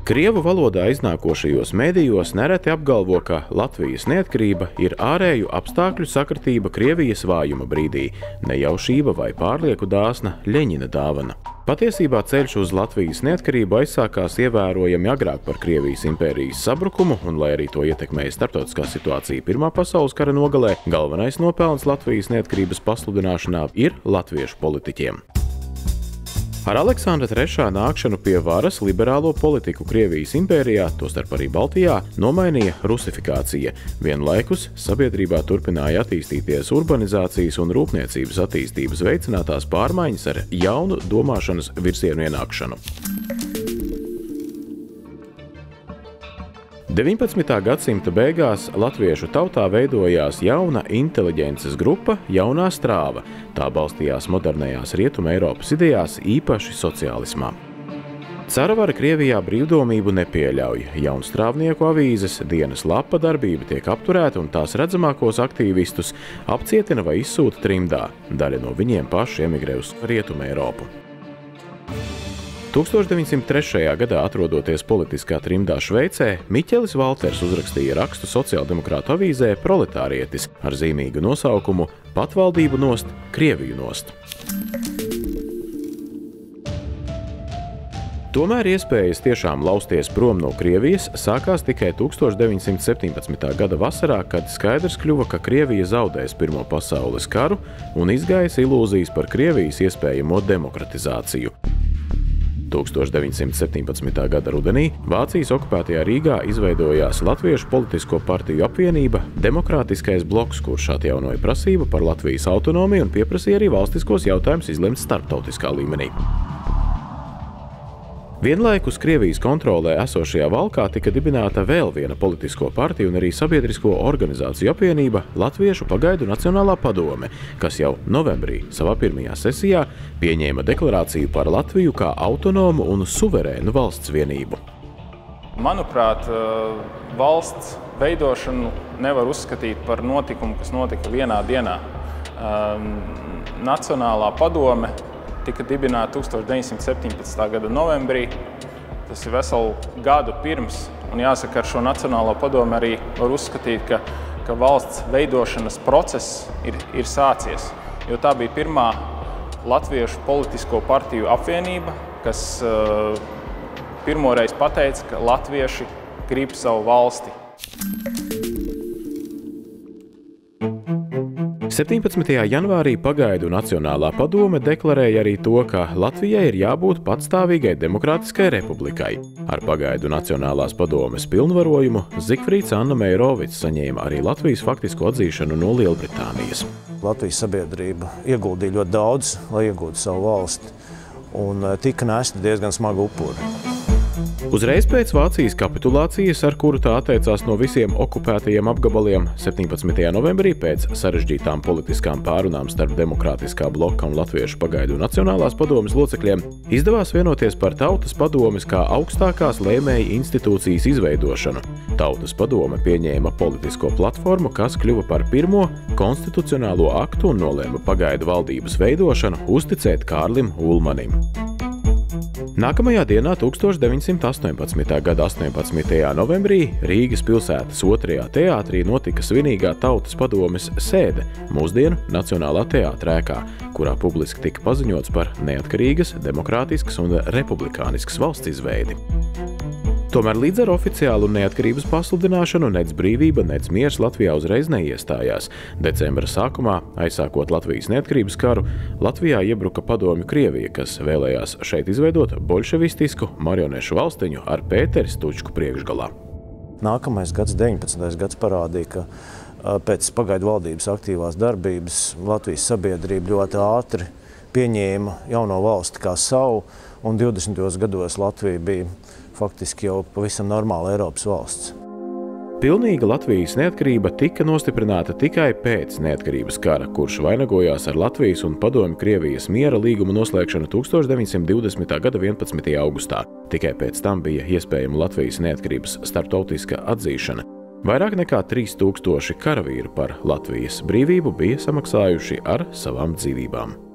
Krievu valodā iznākošajos medijos nereti apgalvo, ka Latvijas neatkarība ir ārēju apstākļu sakritība Krievijas vājuma brīdī, nejaušība vai pārlieku dāsna Ļeņina dāvana. Patiesībā ceļš uz Latvijas neatkarību aizsākās ievērojami agrāk par Krievijas impērijas sabrukumu, un, lai arī to ietekmēja starptautiskā situācija Pirmā pasaules kara nogalē, galvenais nopelns Latvijas neatkarības pasludināšanā ir latviešu politiķiem. Ar Aleksandra III nākšanu pie varas liberālo politiku Krievijas impērijā, tostarp arī Baltijā, nomainīja rusifikācija. Vienlaikus sabiedrībā turpināja attīstīties urbanizācijas un rūpniecības attīstības veicinātās pārmaiņas ar jaunu domāšanas virsienu ienākšanu. 19. gadsimta beigās latviešu tautā veidojās jauna inteliģences grupa Jaunā strāva. Tā balstījās modernajās Rietuma Eiropas idejās, īpaši sociālismā. Caravara Krievijā brīvdomību nepieļauj. Jaunstrāvnieku avīzes Dienas lapa darbība tiek apturēta un tās redzamākos aktīvistus apcietina vai izsūta trimdā. Daļa no viņiem paši emigrē uz Rietuma Eiropu. 1903. gadā, atrodoties politiskā trimdā Šveicē, Miķelis Valters uzrakstīja rakstu sociāldemokrātu avīzē Proletārietis ar zīmīgu nosaukumu Patvaldību nost, Krieviju nost. Tomēr iespējas tiešām lausties prom no Krievijas sākās tikai 1917. gada vasarā, kad skaidrs kļuva, ka Krievija zaudēs Pirmo pasaules karu un izgājas ilūzijas par Krievijas iespējamo demokratizāciju. 1917. gada rudenī Vācijas okupētajā Rīgā izveidojās Latviešu politisko partiju apvienība Demokrātiskais bloks, kurš atjaunoja prasību par Latvijas autonomiju un pieprasīja arī valstiskos jautājumus izlemt starptautiskā līmenī. Vienlaikus Krievijas kontrolē esošajā valkā tika dibināta vēl viena politisko partiju un arī sabiedrisko organizāciju apvienība Latviešu pagaidu Nacionālā padome, kas jau novembrī savā pirmajā sesijā pieņēma deklarāciju par Latviju kā autonomu un suverēnu valsts vienību. Manuprāt, valsts veidošanu nevar uzskatīt par notikumu, kas notika vienā dienā. Nacionālā padome tika dibināta 1917. gada novembrī. Tas ir veselu gadu pirms, un jāsaka, ar šo Nacionālo padomi arī var uzskatīt, ka valsts veidošanas process ir sācies. Jo tā bija pirmā latviešu politisko partiju apvienība, kas pirmoreiz pateica, ka latvieši grib savu valsti. 17. janvārī pagaidu Nacionālā padome deklarēja arī to, ka Latvijai ir jābūt patstāvīgai demokrātiskai republikai. Ar pagaidu Nacionālās padomes pilnvarojumu Zigfrīds Anna Meirovics saņēma arī Latvijas faktisko atzīšanu no Lielbritānijas. Latvijas sabiedrība ieguldīja ļoti daudz, lai iegūtu savu valsti, un tika nesti diezgan smagi upuri. Uzreiz pēc Vācijas kapitulācijas, ar kuru tā atteicās no visiem okupētajiem apgabaliem, 17. novembrī pēc sarežģītām politiskām pārunām starp Demokrātiskā bloka un Latviešu pagaidu Nacionālās padomes locekļiem, izdevās vienoties par Tautas padomes kā augstākās lēmēju institūcijas izveidošanu. Tautas padome pieņēma politisko platformu, kas kļuva par pirmo konstitucionālo aktu un nolēma pagaidu valdības veidošanu uzticēt Kārlim Ulmanim. Nākamajā dienā, 1918. gada 18. novembrī, Rīgas pilsētas 2. teātrī notika svinīgā Tautas padomes sēde mūsdienu Nacionālā teātra ēkā, kurā publiski tika paziņots par neatkarīgas, demokrātiskas un republikāniskas valsts izveidi. Tomēr līdz ar oficiālu neatkarības pasludināšanu nec brīvība, nec miers Latvijā uzreiz neiestājās. Decembra sākumā, aizsākot Latvijas neatkarības karu, Latvijā iebruka padomju Krievija, kas vēlējās šeit izveidot boļševistisku marionešu valstiņu ar Pēteri Stučku priekšgalā. Nākamais gads, 19. gads, parādīja, ka pēc pagaidu valdības aktīvās darbības Latvijas sabiedrība ļoti ātri pieņēma jauno valsti kā savu, un 20. gados Latvija bija faktiski jau pavisam normāla Eiropas valsts. Pilnīga Latvijas neatkarība tika nostiprināta tikai pēc neatkarības kara, kurš vainagojās ar Latvijas un padomju Krievijas miera līgumu noslēgšanu 1920. gada 11. augustā. Tikai pēc tam bija iespējama Latvijas neatkarības starptautiska atzīšana. Vairāk nekā 3000 karavīru par Latvijas brīvību bija samaksājuši ar savām dzīvībām.